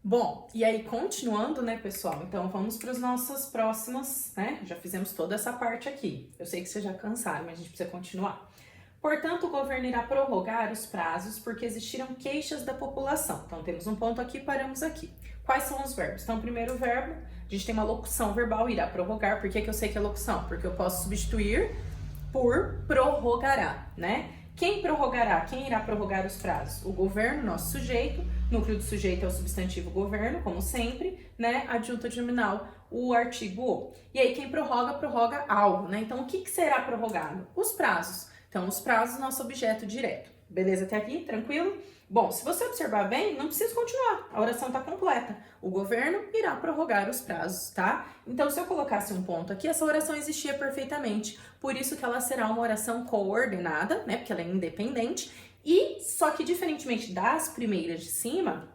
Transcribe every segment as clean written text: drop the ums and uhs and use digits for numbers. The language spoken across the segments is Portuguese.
Bom, e aí continuando, né, pessoal? Então vamos para os nossos próximos, né? Já fizemos toda essa parte aqui. Eu sei que vocês já cansaram, mas a gente precisa continuar. Portanto, o governo irá prorrogar os prazos porque existiram queixas da população. Então temos um ponto aqui, paramos aqui. Quais são os verbos? Então, o primeiro verbo, a gente tem uma locução verbal, irá prorrogar. Por que eu sei que é locução? Porque eu posso substituir por prorrogará, né? Quem prorrogará? Quem irá prorrogar os prazos? O governo, nosso sujeito. Núcleo do sujeito é o substantivo governo, como sempre, né? Adjunto adnominal, o artigo o. E aí, quem prorroga, prorroga algo, né? Então, o que será prorrogado? Os prazos. Então, os prazos, nosso objeto direto. Beleza até aqui? Tranquilo? Bom, se você observar bem, não precisa continuar. A oração está completa. O governo irá prorrogar os prazos, tá? Então, se eu colocasse um ponto aqui, essa oração existia perfeitamente. Por isso que ela será uma oração coordenada, né? Porque ela é independente. E, só que diferentemente das primeiras de cima,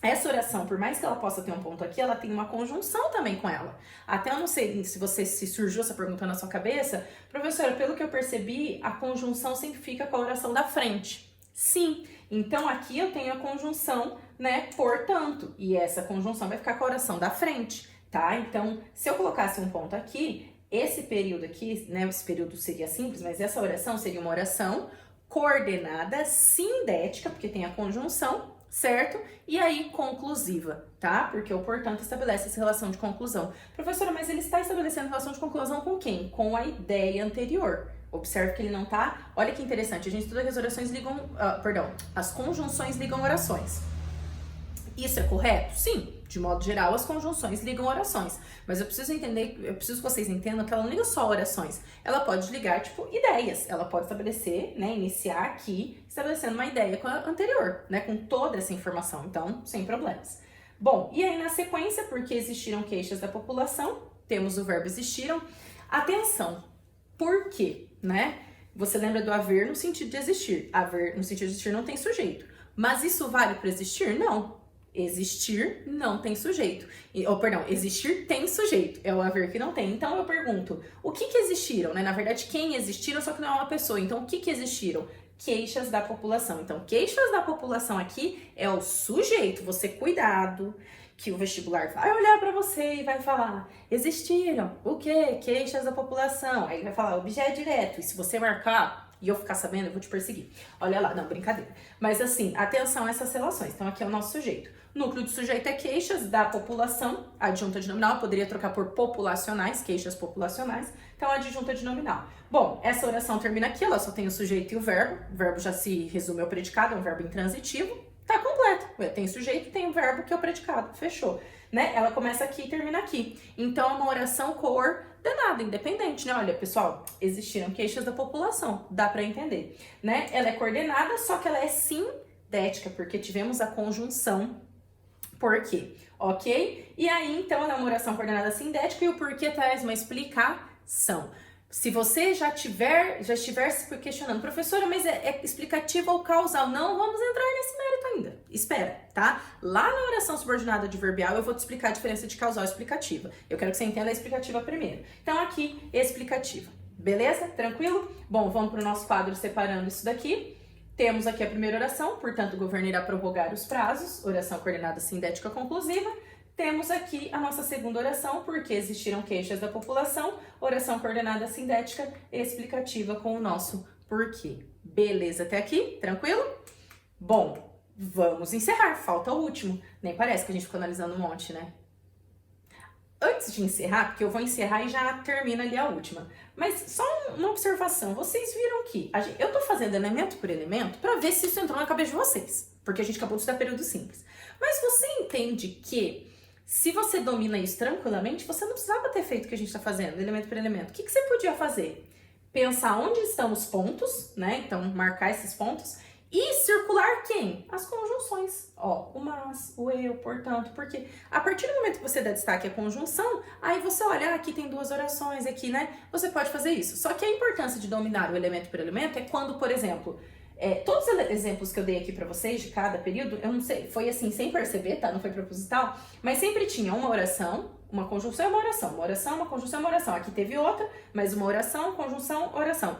essa oração, por mais que ela possa ter um ponto aqui, ela tem uma conjunção também com ela. Até eu não sei se surgiu essa pergunta na sua cabeça, professora, pelo que eu percebi, a conjunção sempre fica com a oração da frente. Sim, então aqui eu tenho a conjunção, né, portanto, e essa conjunção vai ficar com a oração da frente, tá? Então, se eu colocasse um ponto aqui, esse período aqui, né, esse período seria simples, mas essa oração seria uma oração coordenada sindética, porque tem a conjunção, certo? E aí, conclusiva, tá? Porque o portanto estabelece essa relação de conclusão. Professora, mas ele está estabelecendo relação de conclusão com quem? Com a ideia anterior. Observe que ele não tá... Olha que interessante, a gente estuda que as orações ligam... as conjunções ligam orações. Isso é correto? Sim. De modo geral, as conjunções ligam orações. Mas eu preciso que vocês entendam que ela não liga só orações. Ela pode ligar, tipo, ideias. Ela pode estabelecer, né, iniciar aqui, estabelecendo uma ideia com a anterior, né, com toda essa informação. Então, sem problemas. Bom, e aí na sequência, porque existiram queixas da população, temos o verbo existiram. Atenção, por quê, né? Você lembra do haver no sentido de existir. Haver no sentido de existir não tem sujeito. Mas isso vale para existir? Não. Existir não tem sujeito. Existir tem sujeito. É o haver que não tem. Então eu pergunto, o que existiram, né? Na verdade, quem existiram, só que não é uma pessoa. Então, o que existiram? Queixas da população. Então, queixas da população aqui é o sujeito. Você cuidado, que o vestibular vai olhar para você e vai falar, existiram o quê? Queixas da população. Aí ele vai falar objeto direto. E se você marcar e eu ficar sabendo, eu vou te perseguir. Olha lá, não, brincadeira. Mas assim, atenção a essas relações. Então, aqui é o nosso sujeito. Núcleo do sujeito é queixas da população, adjunta adnominal, eu poderia trocar por populacionais, queixas populacionais, então adjunta adnominal. Bom, essa oração termina aqui, ela só tem o sujeito e o verbo já se resume ao predicado, é um verbo intransitivo, tá completo. Tem sujeito, tem o verbo que é o predicado, fechou. Né? Ela começa aqui e termina aqui. Então, é uma oração coordenada, independente, né? Olha, pessoal, existiram queixas da população, dá pra entender, né? Ela é coordenada, só que ela é sindética, porque tivemos a conjunção porquê, ok? E aí, então, ela é uma oração coordenada sindética e o porquê traz uma explicação. Se você já estiver se questionando, professora, mas é explicativa ou causal? Não, vamos entrar nesse mérito ainda. Espera, tá? Lá na oração subordinada adverbial, eu vou te explicar a diferença de causal e explicativa. Eu quero que você entenda a explicativa primeiro. Então, aqui, explicativa. Beleza? Tranquilo? Bom, vamos para o nosso quadro separando isso daqui. Temos aqui a primeira oração, portanto, o governo irá prorrogar os prazos, oração coordenada sindética conclusiva. Temos aqui a nossa segunda oração, porque existiram queixas da população, oração coordenada sindética explicativa com o nosso porquê. Beleza até aqui? Tranquilo? Bom, vamos encerrar, falta o último. Nem parece que a gente ficou analisando um monte, né? Antes de encerrar, porque eu vou encerrar e já termina ali a última. Mas só uma observação, vocês viram que eu tô fazendo elemento por elemento para ver se isso entrou na cabeça de vocês. Porque a gente acabou de estudar período simples. Mas você entende que se você domina isso tranquilamente, você não precisava ter feito o que a gente está fazendo, elemento por elemento. O que você podia fazer? Pensar onde estão os pontos, né? Então, marcar esses pontos. E circular quem? As conjunções. Ó, o mas, o eu, portanto, porque a partir do momento que você dá destaque à conjunção, aí você olha, aqui tem duas orações, aqui, né? Você pode fazer isso. Só que a importância de dominar o elemento por elemento é quando, por exemplo, todos os exemplos que eu dei aqui pra vocês de cada período, eu não sei, foi assim, sem perceber, tá? Não foi proposital, mas sempre tinha uma oração, uma conjunção e uma oração. Uma oração, uma conjunção e uma oração. Aqui teve outra, mas uma oração, conjunção, oração.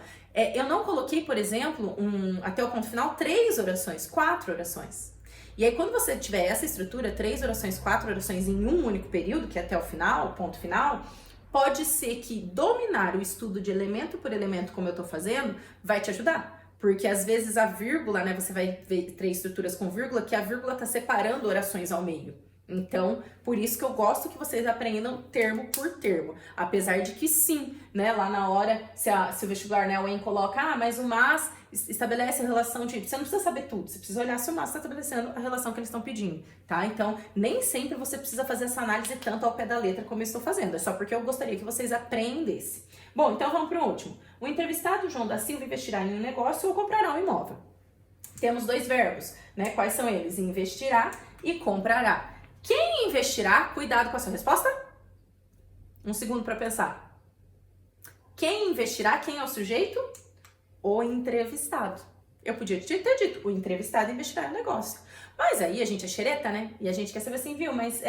Eu não coloquei, por exemplo, até o ponto final, 3 orações, 4 orações. E aí, quando você tiver essa estrutura, 3 orações, 4 orações em um único período, que é até o final, ponto final, pode ser que dominar o estudo de elemento por elemento, como eu tô fazendo, vai te ajudar. Porque às vezes a vírgula, né, você vai ver 3 estruturas com vírgula, que a vírgula tá separando orações ao meio. Então, por isso que eu gosto que vocês aprendam termo por termo. Apesar de que sim, né, lá na hora, se o vestibular, né, o EN coloca, mas o MAS estabelece a relação de... Você não precisa saber tudo, você precisa olhar se o MAS está estabelecendo a relação que eles estão pedindo, tá? Então, nem sempre você precisa fazer essa análise tanto ao pé da letra como eu estou fazendo, é só porque eu gostaria que vocês aprendessem. Bom, então vamos para o último. O entrevistado João da Silva investirá em um negócio ou comprará um imóvel. Temos 2 verbos, né? Quais são eles? Investirá e comprará. Quem investirá? Cuidado com a sua resposta. Um segundo para pensar. Quem investirá? Quem é o sujeito? O entrevistado. Eu podia ter dito, o entrevistado investirá no negócio. Mas aí a gente é xereta, né? E a gente quer saber assim, viu? Mas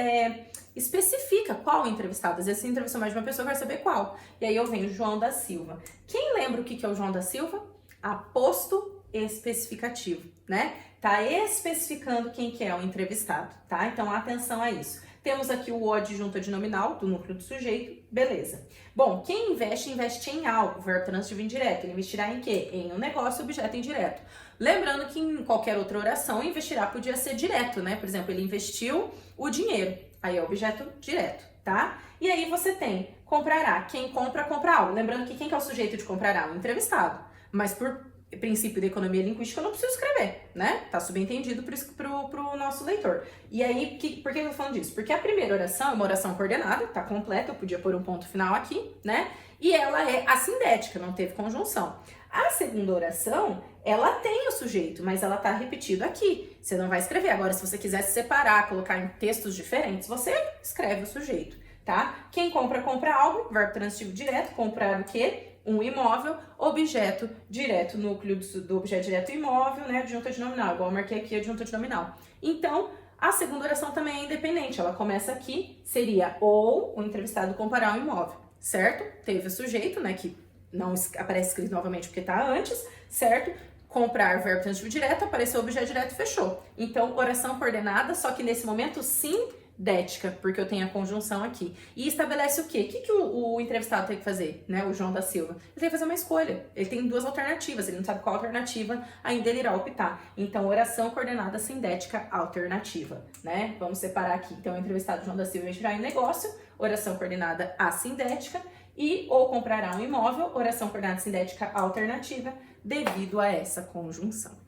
especifica qual entrevistado. Às vezes você entrevistou mais de uma pessoa, vai saber qual. E aí eu venho João da Silva. Quem lembra o que é o João da Silva? Aposto especificativo, né? Tá especificando quem que é o entrevistado, tá? Então, atenção a isso. Temos aqui o adjunto adnominal do núcleo do sujeito, beleza. Bom, quem investe, investe em algo, verbo transitivo indireto. Ele investirá em quê? Em um negócio, objeto indireto. Lembrando que em qualquer outra oração, investirá podia ser direto, né? Por exemplo, ele investiu o dinheiro, aí é objeto direto, tá? E aí você tem comprará. Quem compra, compra algo. Lembrando que quem que é o sujeito de comprará? O entrevistado. Mas por princípio da economia linguística eu não preciso escrever, né? Tá subentendido pro nosso leitor. E aí, por que eu tô falando disso? Porque a primeira oração é uma oração coordenada, tá completa, eu podia pôr um ponto final aqui, né? E ela é assindética, não teve conjunção. A segunda oração, ela tem o sujeito, mas ela tá repetido aqui. Você não vai escrever. Agora, se você quiser se separar, colocar em textos diferentes, você escreve o sujeito, tá? Quem compra, compra algo, verbo transitivo direto, comprar o quê? Um imóvel, objeto direto, núcleo do objeto direto imóvel, né, adjunto adnominal, igual eu marquei aqui, adjunto adnominal. Então, a segunda oração também é independente, ela começa aqui, seria ou o entrevistado comparar um imóvel, certo? Teve o sujeito, né, que não aparece escrito novamente porque tá antes, certo? Comprar, verbo transitivo direto, apareceu o objeto direto, fechou. Então, oração coordenada, só que nesse momento, sindética, porque eu tenho a conjunção aqui. E estabelece o quê? O que o entrevistado tem que fazer, né? O João da Silva. Ele tem que fazer uma escolha. Ele tem 2 alternativas, ele não sabe qual alternativa ainda ele irá optar. Então, oração coordenada sindética alternativa, né? Vamos separar aqui. Então, o entrevistado João da Silva investirá em negócio, oração coordenada assindética, e ou comprará um imóvel, oração coordenada sindética alternativa, devido a essa conjunção.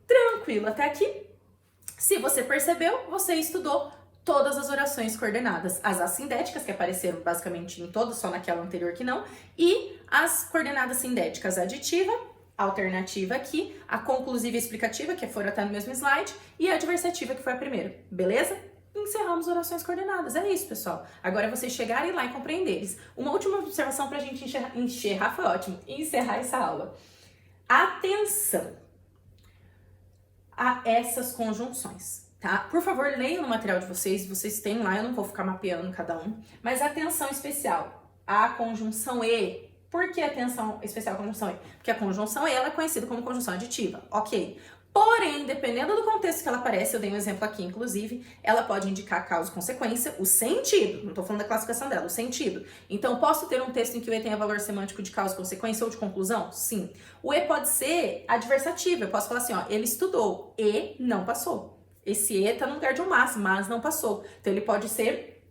Tranquilo até aqui? Se você percebeu, você estudou todas as orações coordenadas, as assindéticas, que apareceram basicamente em todas, só naquela anterior que não, e as coordenadas sindéticas aditiva, alternativa aqui, a conclusiva e explicativa, que foram até no mesmo slide, e a adversativa, que foi a primeira, beleza? Encerramos orações coordenadas, é isso, pessoal. Agora é vocês chegarem lá e compreender eles. Uma última observação pra gente encerrar, foi ótimo, encerrar essa aula. Atenção a essas conjunções, tá? Por favor, leiam no material de vocês têm lá, eu não vou ficar mapeando cada um, mas atenção especial à conjunção E. Por que atenção especial à conjunção E? Porque a conjunção E ela é conhecida como conjunção aditiva, ok? Porém, dependendo do contexto que ela aparece, eu dei um exemplo aqui, inclusive, ela pode indicar causa e consequência, o sentido, não tô falando da classificação dela, o sentido. Então, posso ter um texto em que o E tenha valor semântico de causa e consequência ou de conclusão? Sim. O E pode ser adversativo, eu posso falar assim, ó, ele estudou e não passou. Esse E tá no lugar de um mas não passou. Então, ele pode ser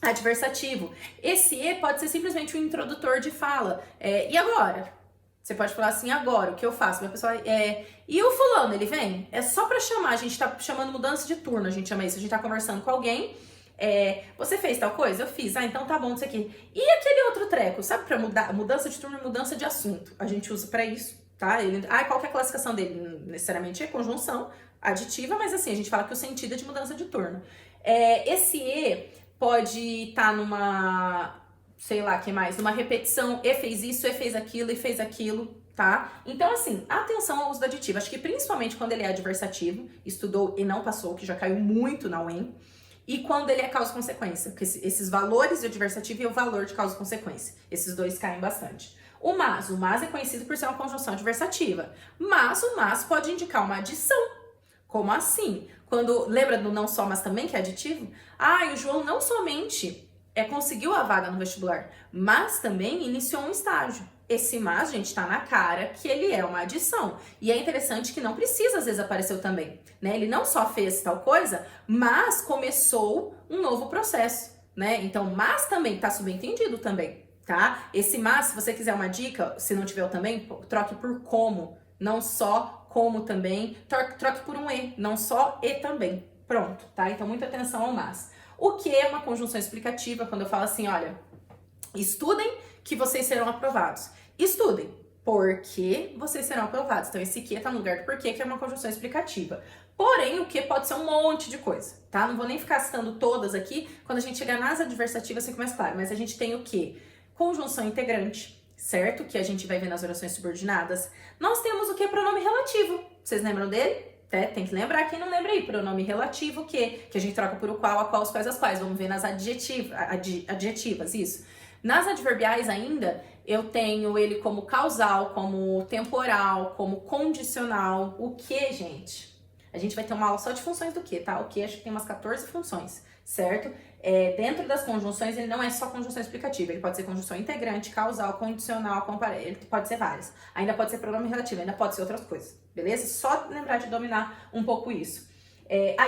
adversativo. Esse E pode ser simplesmente um introdutor de fala. E agora? Você pode falar assim, agora, o que eu faço? Minha pessoa e o fulano, ele vem? É só pra chamar, a gente tá chamando mudança de turno, a gente chama isso. A gente tá conversando com alguém, você fez tal coisa? Eu fiz. Ah, então tá bom, isso aqui. E aquele outro treco, sabe pra mudar? Mudança de turno e mudança de assunto. A gente usa pra isso, tá? Qual que é a classificação dele? Necessariamente é conjunção aditiva, mas assim, a gente fala que o sentido é de mudança de turno. Esse E pode estar numa... sei lá, que mais? Uma repetição, e fez isso, e fez aquilo, tá? Então, assim, atenção ao uso do aditivo. Acho que principalmente quando ele é adversativo, estudou e não passou, que já caiu muito na UEM, e quando ele é causa e consequência, porque esses valores do adversativo e o valor de causa e consequência. Esses dois caem bastante. O mas é conhecido por ser uma conjunção adversativa, mas o mas pode indicar uma adição. Como assim? Quando lembra do não só, mas também, que é aditivo? Ah, e o João não somente conseguiu a vaga no vestibular, mas também iniciou um estágio. Esse mas, gente, tá na cara que ele é uma adição. E é interessante que não precisa, às vezes, aparecer o também, né? Ele não só fez tal coisa, mas começou um novo processo, né? Então, mas também tá subentendido também, tá? Esse mas, se você quiser uma dica, se não tiver o também, troque por como, não só como também, troque por um e, não só e também. Pronto, tá? Então, muita atenção ao mas. O que é uma conjunção explicativa? Quando eu falo assim, olha, estudem que vocês serão aprovados. Estudem, porque vocês serão aprovados. Então, esse que tá no lugar do porquê, que é uma conjunção explicativa. Porém, o que pode ser um monte de coisa, tá? Não vou nem ficar citando todas aqui. Quando a gente chegar nas adversativas, fica mais claro. Mas a gente tem o que? Conjunção integrante, certo? Que a gente vai ver nas orações subordinadas. Nós temos o que? Pronome relativo. Vocês lembram dele? Tem que lembrar, quem não lembra aí, pronome relativo, o quê? Que a gente troca por o qual, a qual, os quais, as quais. Vamos ver nas adjetivas, isso. Nas adverbiais ainda, eu tenho ele como causal, como temporal, como condicional. O que, gente? A gente vai ter uma aula só de funções do que, tá? O que acho que tem umas 14 funções, certo? Dentro das conjunções, ele não é só conjunção explicativa. Ele pode ser conjunção integrante, causal, condicional, comparativo. Ele pode ser várias. Ainda pode ser pronome relativo, ainda pode ser outras coisas, beleza? Só lembrar de dominar um pouco isso.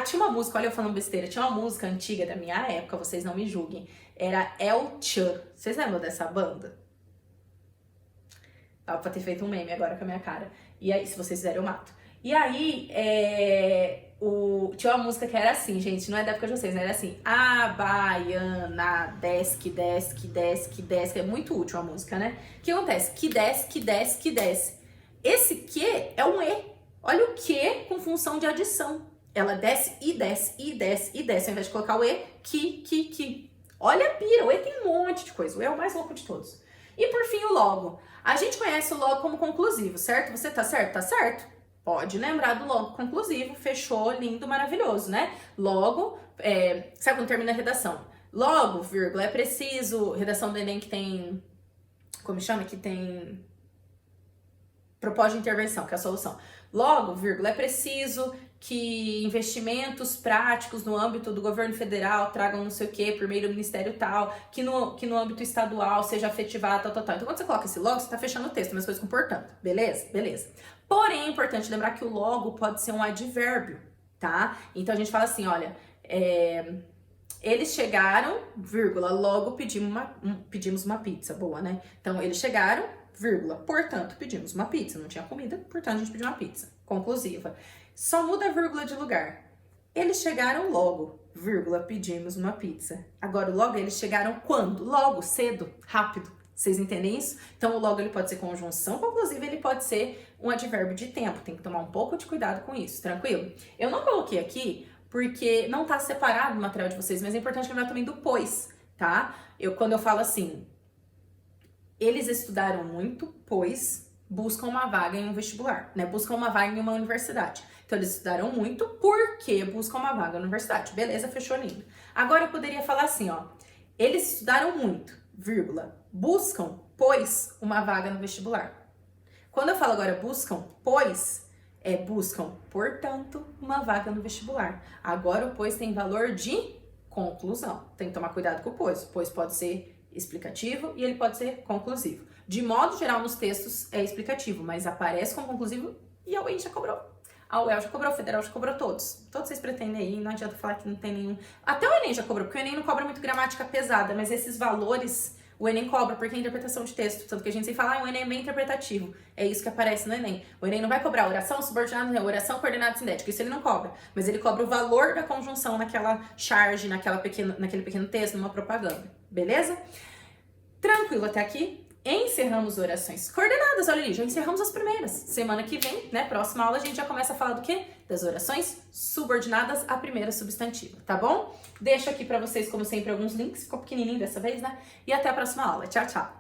Tinha uma música, olha eu falando besteira, tinha uma música antiga da minha época, vocês não me julguem. Era El Chan. Vocês lembram dessa banda? Dá pra ter feito um meme agora com a minha cara. E aí, se vocês fizerem, eu mato. E aí, tinha uma música que era assim, gente, não é da época de vocês, né? Era assim, a baiana, desce, desce, desce, desce. É muito útil a música, né? O que acontece? Que desce, que desce, que desce. Esse que é um e. Olha o que com função de adição. Ela desce e desce, e desce, e desce. Ao invés de colocar o e, que. Olha a pira, o e tem um monte de coisa. O e é o mais louco de todos. E por fim, o logo. A gente conhece o logo como conclusivo, certo? Você tá certo? Tá certo? Pode lembrar do logo conclusivo. Fechou, lindo, maravilhoso, né? Logo, sabe quando termina a redação? Logo, vírgula, é preciso. Redação do Enem que tem... Como chama? Que tem... Propósito de intervenção, que é a solução. Logo, vírgula, é preciso que investimentos práticos no âmbito do governo federal tragam não sei o que, por meio do ministério tal, que no âmbito estadual seja afetivado, tal. Então, quando você coloca esse logo, você tá fechando o texto, mas coisas com portanto, beleza? Beleza. Porém, é importante lembrar que o logo pode ser um advérbio, tá? Então, a gente fala assim, olha, eles chegaram, vírgula, logo pedimos uma pizza, boa, né? Então, eles chegaram, vírgula, portanto, pedimos uma pizza. Não tinha comida, portanto, a gente pediu uma pizza. Conclusiva. Só muda a vírgula de lugar. Eles chegaram logo, vírgula, pedimos uma pizza. Agora, o logo, eles chegaram quando? Logo, cedo, rápido. Vocês entendem isso? Então, o logo, ele pode ser conjunção conclusiva, ele pode ser um advérbio de tempo. Tem que tomar um pouco de cuidado com isso, tranquilo? Eu não coloquei aqui porque não tá separado o material de vocês, mas é importante lembrar também do pois, tá? Quando eu falo assim, eles estudaram muito, pois buscam uma vaga em um vestibular, né? Buscam uma vaga em uma universidade. Então, eles estudaram muito porque buscam uma vaga na universidade. Beleza, fechou, lindo. Agora, eu poderia falar assim, ó. Eles estudaram muito, vírgula, buscam, pois, uma vaga no vestibular. Quando eu falo agora buscam, pois, buscam, portanto, uma vaga no vestibular. Agora, o pois tem valor de conclusão. Tem que tomar cuidado com o pois. O pois pode ser explicativo e ele pode ser conclusivo. De modo geral, nos textos é explicativo, mas aparece como conclusivo e a UEM já cobrou. A UEL já cobrou, a Federal já cobrou todos. Todos vocês pretendem aí, não adianta falar que não tem nenhum. Até o Enem já cobrou, porque o Enem não cobra muito gramática pesada, mas esses valores o Enem cobra, porque é interpretação de texto. Tanto que a gente sempre fala, o Enem é bem interpretativo. É isso que aparece no Enem. O Enem não vai cobrar oração subordinada, oração coordenada sintética. Isso ele não cobra. Mas ele cobra o valor da conjunção naquela charge, naquele pequeno texto, numa propaganda. Beleza? Tranquilo até aqui? Encerramos orações coordenadas, olha ali, já encerramos as primeiras. Semana que vem, né, próxima aula, a gente já começa a falar do quê? Das orações subordinadas à primeira substantiva, tá bom? Deixo aqui pra vocês, como sempre, alguns links, ficou pequenininho dessa vez, né? E até a próxima aula. Tchau, tchau!